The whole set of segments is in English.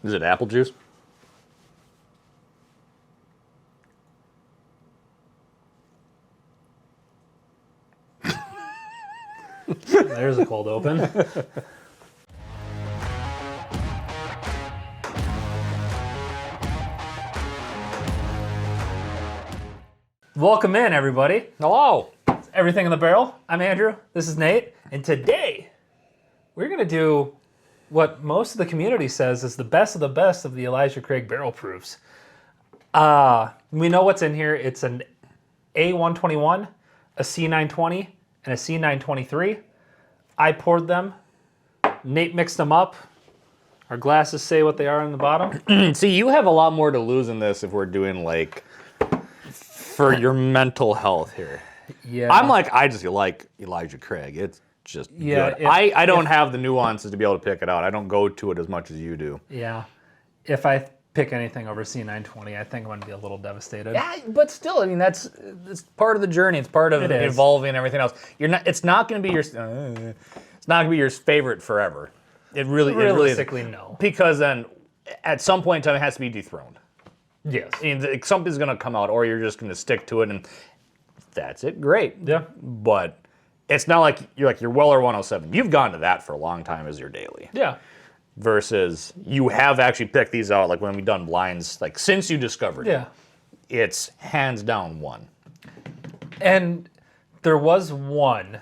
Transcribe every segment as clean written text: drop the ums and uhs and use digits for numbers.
Is it apple juice? There's a cold open. Welcome in, everybody. Hello. It's Everything in the Barrel. I'm Andrew. This is Nate. And today, we're going to do what most of the community says is the best of the Elijah Craig barrel proofs. We know what's in here. It's an A121, a C920, and a C923. I poured them. Nate mixed them up. Our glasses say what they are on the bottom. See, you have a lot more to lose in this if we're doing like for your mental health here. Yeah. I'm like, I just like Elijah Craig. It's just good. I don't have the nuances to be able to pick it out. I don't go to it as much as you do. Yeah. If I pick anything over C920, I think I'm going to be a little devastated. Yeah, but still, I mean, it's part of the journey. It's part of evolving and everything else. It's not going to be your favorite forever. Realistically, no. Because then, at some point in time, it has to be dethroned. Yes. And something's going to come out, or you're just going to stick to it, and that's it. Great. Yeah. But it's not like your Weller 107. You've gone to that for a long time as your daily. Yeah. Versus you have actually picked these out, like when we've done blinds, like since you discovered it. It's hands down one. And there was one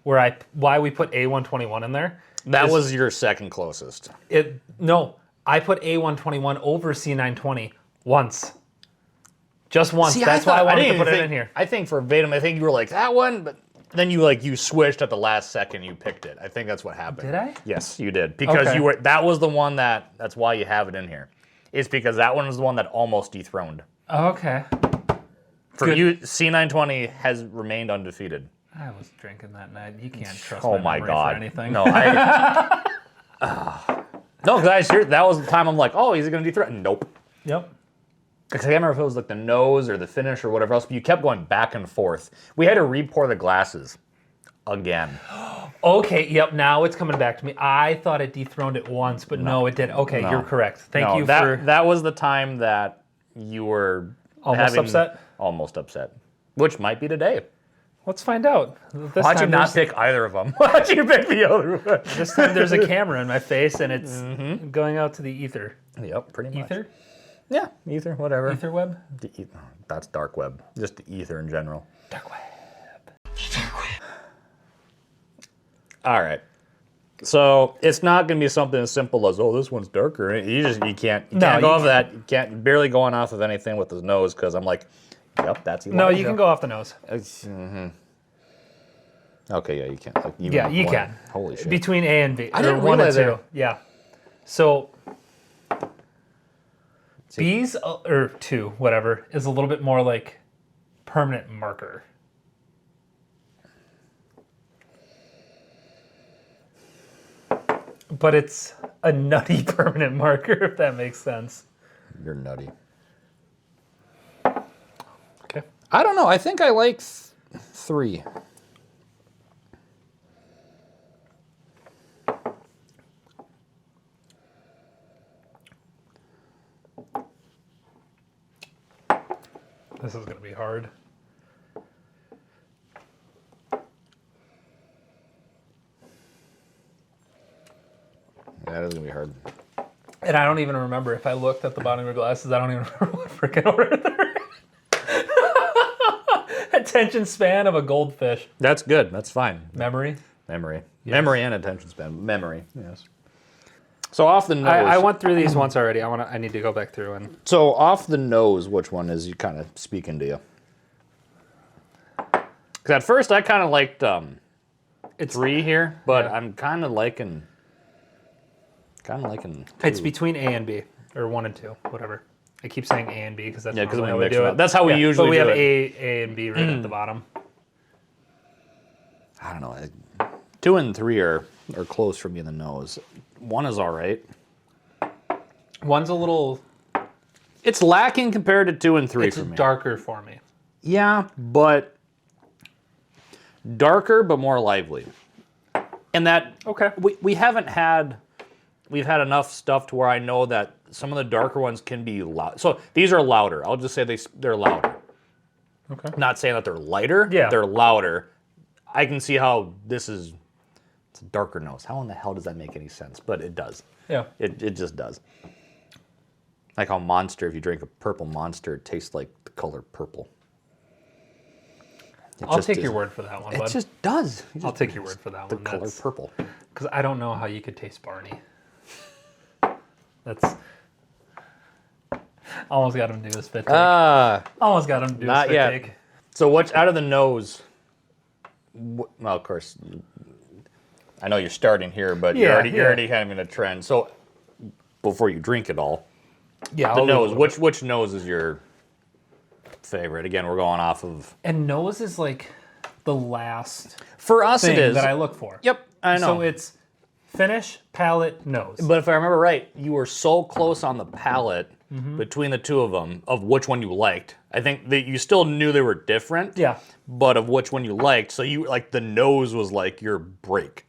where why we put A121 in there. That was your second closest. No, I put A121 over C920 once. Just once. See, That's why I wanted to put it in here. I think verbatim, I think you were like, that one, but then you switched at the last second, you picked it. I think that's what happened. Did I? Yes, you did. Because that was the one that's why you have it in here. It's because that one was the one that almost dethroned. Okay. For you, C920 has remained undefeated. I was drinking that night. You can't trust my memory God. for anything. No, no, guys, that was the time I'm like, oh, he's going to dethrone. Nope. Yep. Because I can't remember if it was like the nose or the finish or whatever else, but you kept going back and forth. We had to re-pour the glasses again. Okay, yep, now it's coming back to me. I thought it dethroned it once, but no it didn't. Okay, you're correct. Thank you for... That was the time that you were... Almost upset? Almost upset. Which might be today. Let's find out. Why'd you not pick either of them? Why'd you pick the other one? This time there's a camera in my face and it's going out to the ether. Yep, pretty much. Ether? Yeah, ether, whatever. Ether web? That's dark web. Just the ether in general. Dark web. All right. So it's not going to be something as simple as, oh, this one's darker. You can't go off of that. You can't barely going off of anything with his nose because I'm like, yep, that's Elijah. No, you can go off the nose. Okay, yeah, you can. Like, you can. Holy shit. Between A and B. I didn't one and realize two. Yeah. So B's or two, whatever, is a little bit more like permanent marker. But it's a nutty permanent marker, if that makes sense. You're nutty. Okay. I don't know. I think I like 3. This is going to be hard. That is going to be hard. And I don't even remember if I looked at the bottom of your glasses. I don't even remember what freaking order they're in. Attention span of a goldfish. That's good. That's fine. Memory? Memory. Yes. Memory and attention span. Memory, yes. So off the nose. I went through these once already. I need to go back through and... So off the nose, which one is you kind of speaking to you? Because at first I kind of liked it's 3 here, but I'm kind of liking 2. It's between A and B, or 1 and 2, whatever. I keep saying A and B because that's because how we we do it. That's how we usually do it. But we have A and B right at the bottom. I don't know. 2 and 3 are close for me in the nose. 1 is all right. 1's a little... It's lacking compared to 2 and 3 it's for me. darker for me. Yeah, but darker but more lively. And that Okay. we haven't had we've had enough stuff to where I know that some of the darker ones can be loud. So these are louder. I'll just say they're louder. Okay. Not saying that they're lighter. Yeah. They're louder. I can see how it's a darker nose. How in the hell does that make any sense? But it does. Yeah. It just does. Like how Monster, if you drink a purple Monster, it tastes like the color purple. I'll take your word for that one, bud. It just does. I'll take your word for that The one. color purple. Because I don't know how you could taste Barney. That's... Almost got him to do a spit take. Almost got him to do a spit take. So what's out of the nose? Well, of course, I know you're starting here, but you're already having a trend. So before you drink it all, the nose. Which nose is your favorite? Again, we're going off of. And nose is like the last for us thing it is that I look for. Yep, I know. So it's finish, palate, nose. But if I remember right, you were so close on the palate between the two of them of which one you liked. I think that you still knew they were different. Yeah. But of which one you liked. So you like the nose was like your break.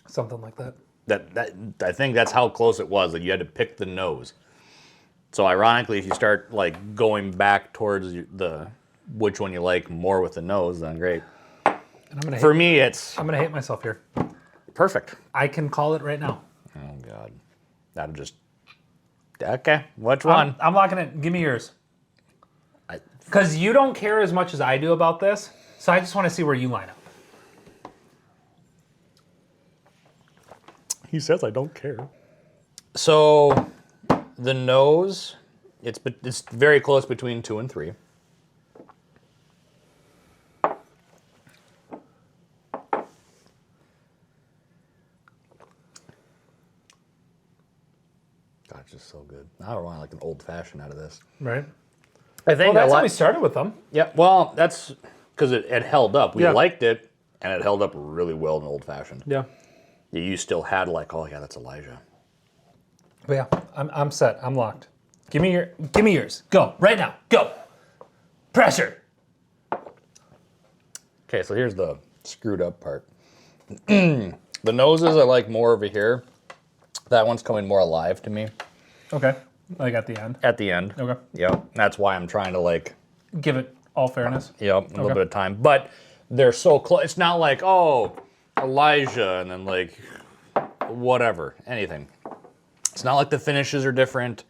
Something like that. That I think that's how close it was, that you had to pick the nose. So ironically, if you start like going back towards the which one you like more with the nose, then great. And For me, it's I'm gonna hate myself here. perfect. I can call it right now. Oh God, that'll just okay. Which one? I'm locking it. Give me yours. Because you don't care as much as I do about this, so I just want to see where you line up. He says I don't care. So the nose, it's very close between 2 and 3. God, it's just so good. I don't want like an old fashioned out of this. Right. I think Well, that's how we started with them. Yeah, well, that's because it held up. We Yeah. liked it, and it held up really well in old fashioned. Yeah. You still had like, oh yeah, that's Elijah. But yeah, I'm set. I'm locked. Give me yours. Go right now. Go. Pressure. Okay, so here's the screwed up part. The noses I like more over here. That one's coming more alive to me. Okay. Like at the end. At the end. Okay. Yep. That's why I'm trying to like. Give it all fairness. Yep. A little bit of time, but they're so close. It's not like Elijah and then like whatever anything. It's not like the finishes are different.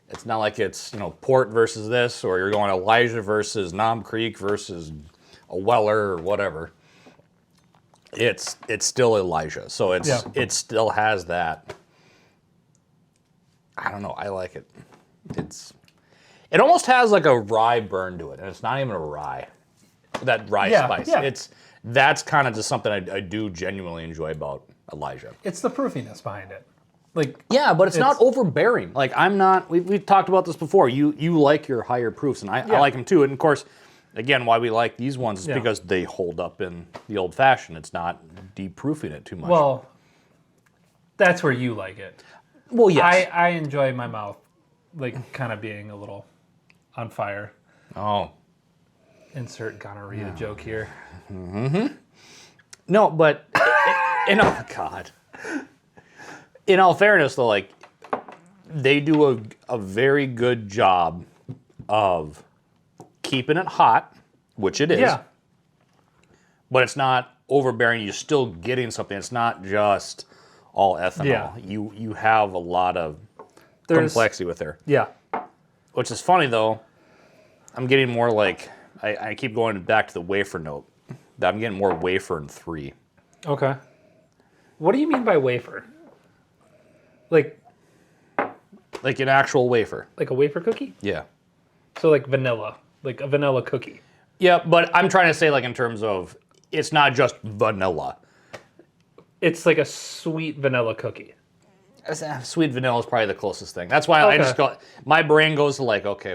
It's not like it's Port versus this, or you're going Elijah versus Nom Creek versus a Weller or whatever. It's still Elijah, so it still has that. I don't know. I like it. It almost has like a rye burn to it, and it's not even a rye. That rye spice. Yeah. That's kind of just something I do genuinely enjoy about Elijah. It's the proofiness behind it. Like yeah, but it's not overbearing. Like I'm not. We've talked about this before. You like your higher proofs, and I like them too. And of course, again, why we like these ones is because they hold up in the old fashioned. It's not deproofing it too much. Well, that's where you like it. Well, yes. I enjoy my mouth like kind of being a little on fire. Oh. Insert gonorrhea joke here. Mm-hmm. No, but God. In all fairness, though, like they do a very good job of keeping it hot, which it is. Yeah. But it's not overbearing. You're still getting something. It's not just all ethanol. Yeah. You have a lot of complexity with there. Yeah. Which is funny though. I'm getting more like I keep going back to the wafer note. I'm getting more wafer in 3. Okay. What do you mean by wafer? Like an actual wafer. Like a wafer cookie? Yeah. So like vanilla, like a vanilla cookie. Yeah, but I'm trying to say like in terms of it's not just vanilla. It's like a sweet vanilla cookie. Sweet vanilla is probably the closest thing. That's why I just go. My brain goes to like, okay,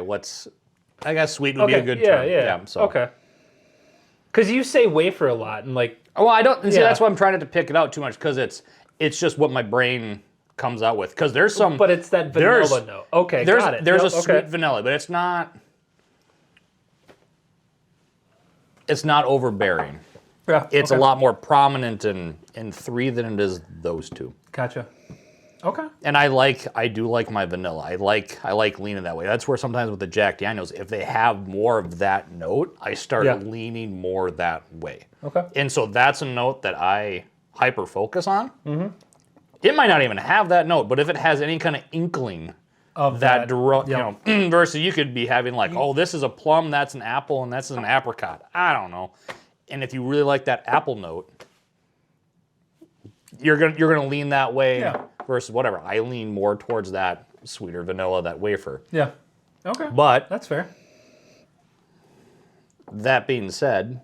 I guess sweet would be a good term. Yeah. So. Okay. Because you say wafer a lot and like. Well, I don't. See, that's why I'm trying not to pick it out too much because it's just what my brain comes out with. Because there's some. But it's that vanilla note. Okay, got it. There's a sweet vanilla, but it's not. It's not overbearing. Yeah. It's a lot more prominent in 3 than it is those 2. Gotcha. Okay. And I do like my vanilla. I like leaning that way. That's where sometimes with the Jack Daniels, if they have more of that note, I start leaning more that way. Okay. And so that's a note that I hyper focus on. Mm-hmm. It might not even have that note, but if it has any kind of inkling of that, versus you could be having like, oh, this is a plum, that's an apple, and this is an apricot. I don't know. And if you really like that apple note, you're gonna lean that way versus whatever. I lean more towards that sweeter vanilla, that wafer. Yeah. Okay. But that's fair. That being said,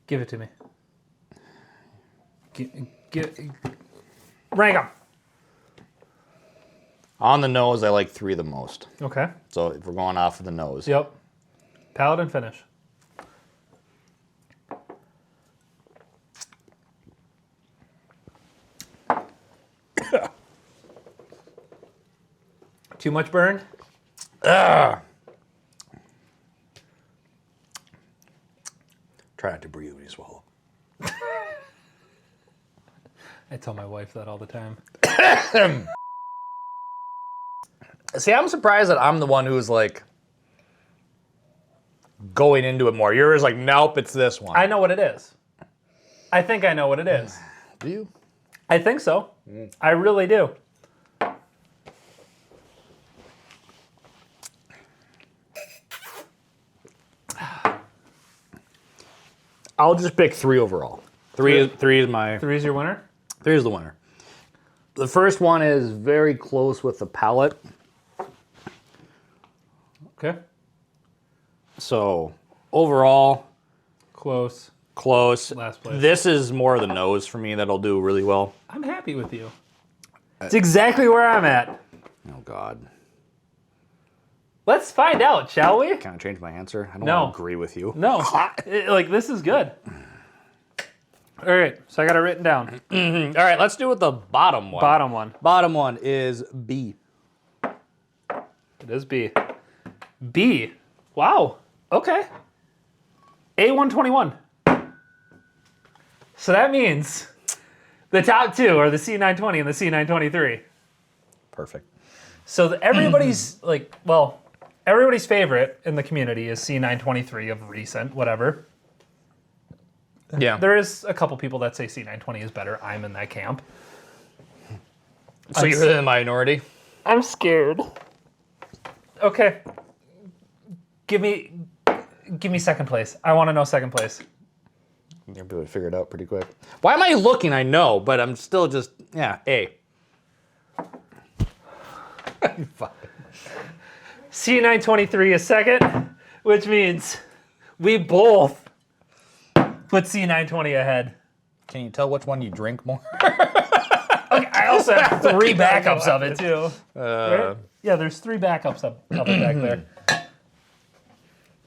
give it to me. Rank them. On the nose, I like 3 the most. Okay. So if we're going off of the nose. Yep. Palate and finish. Too much burn? Try not to breathe when you swallow. I tell my wife that all the time. See, I'm surprised that I'm the one who's like going into it more. Yours like, nope, it's this one. I know what it is. I think I know what it is. Do you? I think so. I really do. I'll just pick 3 overall. Three is my... 3 is your winner? 3 is the winner. The first one is very close with the palate. Okay. So, overall... Close. Last place. This is more of the nose for me that'll do really well. I'm happy with you. It's exactly where I'm at. Oh, God. Let's find out, shall we? Can I change my answer? I don't want to agree with you. No. Like, this is good. All right, so I got it written down. All right, let's do it with the bottom one. Bottom one. Bottom one is B. It is B. B. Wow. Okay. A121. So that means the top 2 are the C920 and the C923. Perfect. So everybody's everybody's favorite in the community is C923 of recent, whatever. Yeah. There is a couple people that say C920 is better. I'm in that camp. So you're in the minority? I'm scared. Okay. Give me second place. I want to know second place. You'll be able to figure it out pretty quick. Why am I looking? I know, but I'm still just, A. C923 is second, which means we both put C920 ahead. Can you tell which one you drink more? Okay, I also have 3 backups of it, too. Right? Yeah, there's 3 backups of it back there.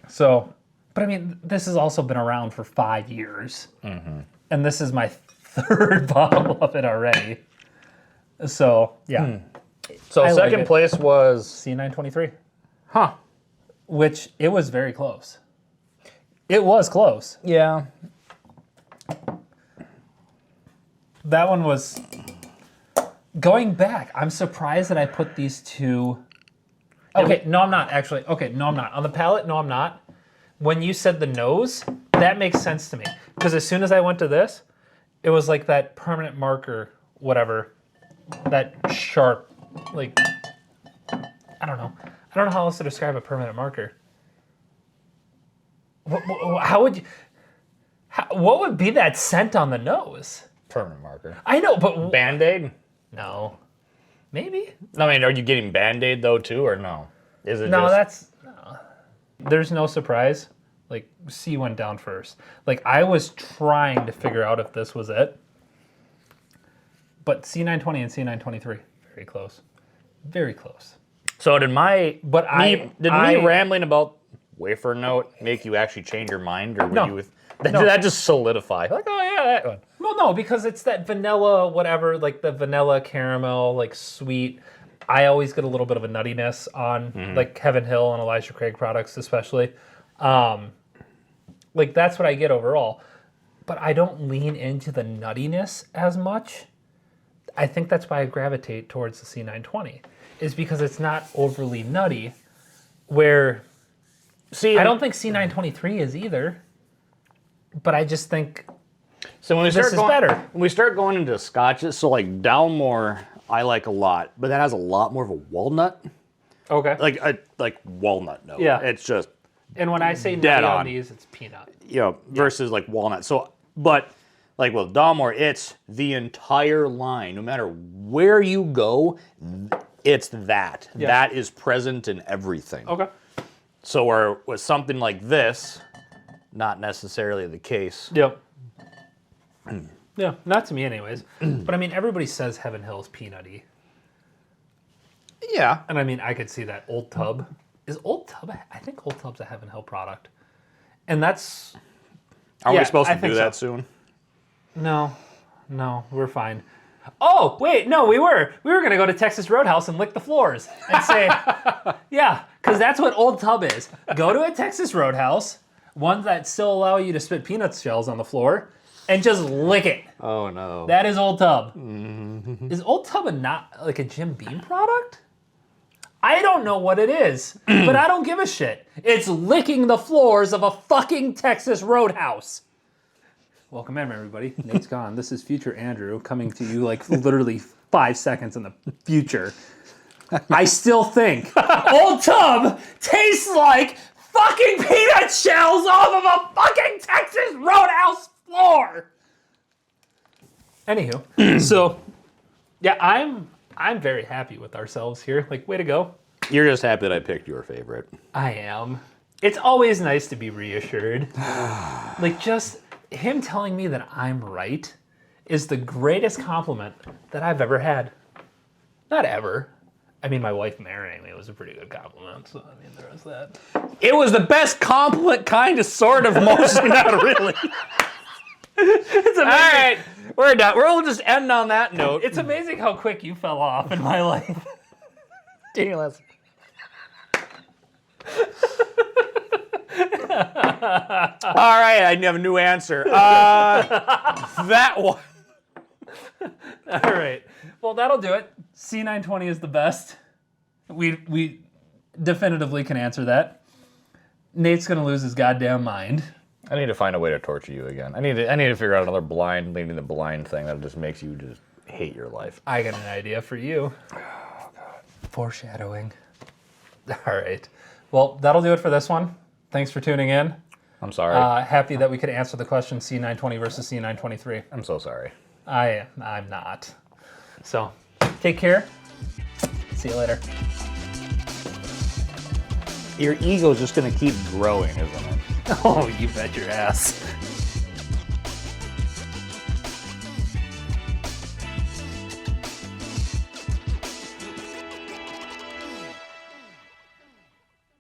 So, but I mean, this has also been around for 5 years. Mm-hmm. And this is my 3rd bottle of it already. So, yeah. So second place was... C923. Huh. Which, it was very close. It was close. Yeah. That one was... Going back, I'm surprised that I put these 2... Okay, no, I'm not, actually. Okay, no, I'm not. On the palate, no, I'm not. When you said the nose, that makes sense to me. Because as soon as I went to this, it was like that permanent marker, whatever. That sharp, like... I don't know. I don't know how else to describe a permanent marker. How would you... what would be that scent on the nose? Permanent marker. I know, but... Band-Aid? No. Maybe? I mean, are you getting Band-Aid, though, too, or no? Is it no, just... that's... No. There's no surprise. Like, C went down first. Like, I was trying to figure out if this was it. But C920 and C923, very close. Very close. So did me rambling about wafer note make you actually change your mind, or were you? Did that just solidify? Like, oh yeah, that one. Well, no, because it's that vanilla, whatever, like the vanilla caramel, like sweet. I always get a little bit of a nuttiness on like Heaven Hill and Elijah Craig products, especially. Like, that's what I get overall. But I don't lean into the nuttiness as much. I think that's why I gravitate towards the C920, is because it's not overly nutty, where I don't think C923 is either, but I just think so when we this start is going, better. When we start going into scotches, so like Dalmore, I like a lot, but that has a lot more of a walnut, Okay. like walnut note. Yeah. It's just, And when I say dead nutty on on. these, it's peanut. versus like walnut. So, but like with Dalmore, it's the entire line. No matter where you go, it's that. Yeah. That is present in everything. Okay. So where with something like this, not necessarily the case. Yep. Yeah, not to me anyways. But I mean, everybody says Heaven Hill is peanutty. Yeah. And I mean, I could see that. Old Tub. Is Old Tub, I think Old Tub's a Heaven Hill product. And that's... Are Yeah, we supposed I to think do that soon? No, we're fine. Oh, wait, no, we were. We were going to go to Texas Roadhouse and lick the floors and say, yeah, because that's what Old Tub is. Go to a Texas Roadhouse, one that still allow you to spit peanut shells on the floor, and just lick it. Oh, no. That is Old Tub. Is Old Tub like a Jim Beam product? I don't know what it is, but I don't give a shit. It's licking the floors of a fucking Texas Roadhouse. Welcome in, everybody. Nate's gone. This is future Andrew coming to you like literally 5 seconds in the future. I still think Old Tub tastes like fucking peanut shells off of a fucking Texas Roadhouse floor. Anywho, so yeah, I'm very happy with ourselves here. Like, way to go. You're just happy that I picked your favorite. I am. It's always nice to be reassured. Like, just him telling me that I'm right is the greatest compliment that I've ever had. Not ever. I mean, my wife marrying me was a pretty good compliment, so I mean, there was that. It was the best compliment, kind of, sort of, mostly, not really. It's amazing. All right, we're done. We'll just end on that note. It's amazing how quick you fell off in my life. Ridiculous. All right, I have a new answer. That one. All right. Well, that'll do it. C920 is the best. We definitively can answer that. Nate's gonna lose his goddamn mind. I need to find a way to torture you again. I need to figure out another blind leading the blind thing that just makes you just hate your life. I got an idea for you. Oh, God. Foreshadowing. All right. Well, that'll do it for this one. Thanks for tuning in. I'm sorry. Happy that we could answer the question C920 versus C923. I'm so sorry. I'm not. So, take care. See you later. Your ego's just gonna keep growing, isn't it? Oh, you bet your ass.